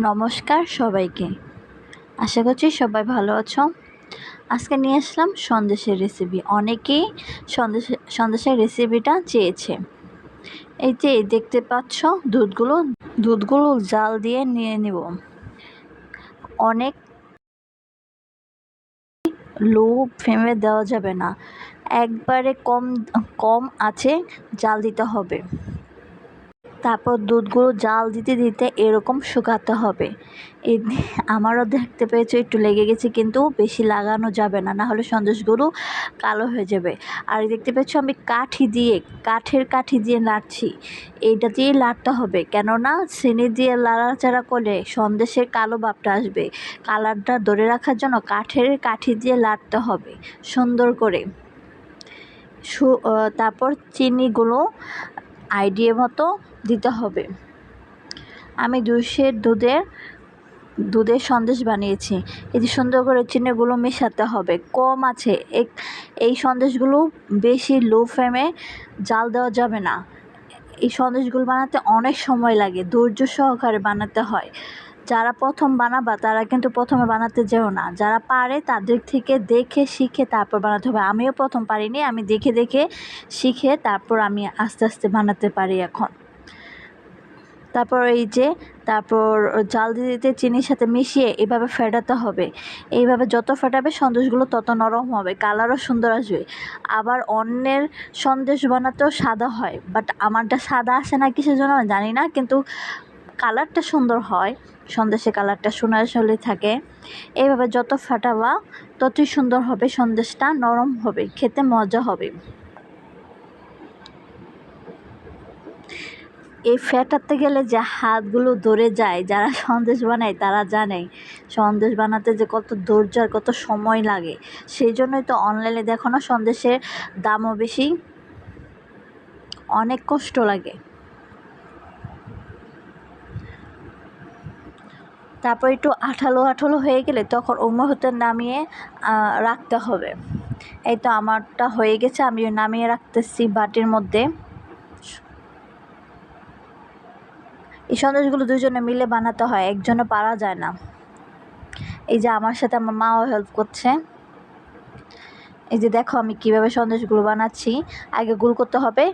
নমস্কার সবাইকে। আশা করছি সবাই ভালো আছো। আজকে নিয়ে আসলাম সন্দেশের রেসিপি। অনেকেই সন্দেশের রেসিপিটা চেয়েছে। এই যে দেখতে পাচ্ছ দুধগুলো জাল দিয়ে নিয়ে নিব। অনেক লো ফ্লেমে দেওয়া যাবে না, একবারে কম আছে জাল দিতে হবে। তারপর দুধগুলো জাল দিতে দিতে এরকম শুকাতে হবে। আমারও দেখতে পেয়েছো একটু লেগে গেছে, কিন্তু বেশি লাগানো যাবে না, না হলে সন্দেশগুলো কালো হয়ে যাবে। আর দেখতে পেয়েছো আমি কাঠের কাঠি দিয়ে নাড়ছি। এইটা দিয়ে নাড়তে হবে, কেননা চিনি দিয়ে নাড়াচাড়া করলে সন্দেশের কালো ভাবটা আসবে। কালারটা ধরে রাখার জন্য কাঠের কাঠি দিয়ে নাড়তে হবে সুন্দর করে। তারপর চিনিগুলো আইডিয়া মতো দিতে হবে। আমি 200 দুধের সন্দেশ বানিয়েছি। এই যে সুন্দর করে চিনিগুলো মেশাতে হবে, কম আছে। এই সন্দেশগুলো বেশি লো ফ্লেমে জাল দেওয়া যাবে না। এই সন্দেশগুলো বানাতে অনেক সময় লাগে, ধৈর্য সহকারে বানাতে হয়। যারা প্রথম বানাবা তারা কিন্তু প্রথমে বানাতে যেও না, যারা পারে তাদের থেকে দেখে শিখে তারপর বানাতে হবে। আমিও প্রথম পারিনি, আমি দেখে দেখে শিখে তারপর আমি আস্তে আস্তে বানাতে পারি এখন। তারপর জাল দিতে দিতে চিনির সাথে মিশিয়ে এভাবে ফেটাতে হবে। এইভাবে যত ফেটাবে সন্দেশগুলো তত নরম হবে, কালারও সুন্দর আসবে। আবার অন্যের সন্দেশ বানাতেও সাদা হয়, বাট আমারটা সাদা আসে না কিসের জন্য জানি না, কিন্তু কালারটা সুন্দর হয়। সন্দেশের কালারটা সোনালি থাকে। এইভাবে যত ফাটাবা ততই সুন্দর হবে, সন্দেশটা নরম হবে, খেতে মজা হবে। এই ফেটাতে গেলে যে হাতগুলো ধরে যায়, যারা সন্দেশ বানায় তারা জানে সন্দেশ বানাতে যে কত ধৈর্য আর কত সময় লাগে। সেই জন্যই তো অনলাইনে দেখো না, সন্দেশের দামও বেশি, অনেক কষ্ট লাগে। তারপর একটু আঠালো আঠালো হয়ে গেলে তখন ওই মুহূর্তে নামিয়ে রাখতে হবে। এই তো আমারটা হয়ে গেছে, আমি নামিয়ে রাখতেছি বাটির মধ্যে। এই সন্দেশগুলো দুজনে মিলে বানাতে হয়, একজনে পারা যায় না। এই যে আমার সাথে আমার মাও হেল্প করছে। এই যে দেখো আমি কিভাবে সন্দেশগুলো বানাচ্ছি। আগে গুল করতে হবে,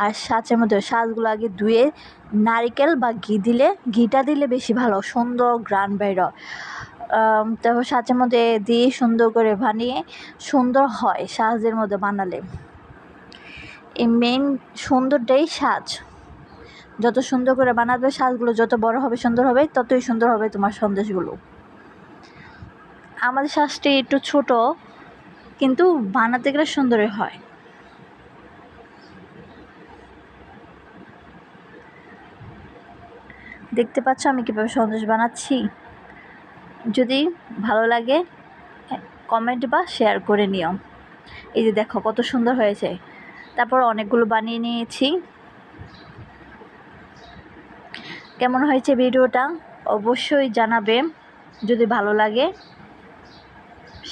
আর সাঁচের মধ্যে সাজগুলো আগে ধুয়ে নারিকেল বা ঘিটা দিলে বেশি ভালো, সুন্দর ঘ্রাণ বের হয়। তারপর সাঁচের মধ্যে দিয়ে সুন্দর করে বানিয়ে সুন্দর হয় সাজের মধ্যে বানালে। এই মেন সুন্দরটাই সাজ। যত সুন্দর করে বানাবে, সাজগুলো যত বড় হবে সুন্দর হবে, ততই সুন্দর হবে তোমার সন্দেশগুলো। আমাদের সাজটি একটু ছোট, কিন্তু বানাতে গেলে সুন্দরই হয়। দেখতে পাচ্ছ আমি কীভাবে সন্দেশ বানাচ্ছি। যদি ভালো লাগে কমেন্ট বা শেয়ার করে নিও। এই যে দেখো কত সুন্দর হয়েছে। তারপর অনেকগুলো বানিয়ে নিয়েছি। কেমন হয়েছে ভিডিওটা অবশ্যই জানাবে, যদি ভালো লাগে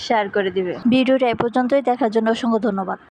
শেয়ার করে দিবে। ভিডিওটা এ পর্যন্তই, দেখার জন্য অসংখ্য ধন্যবাদ।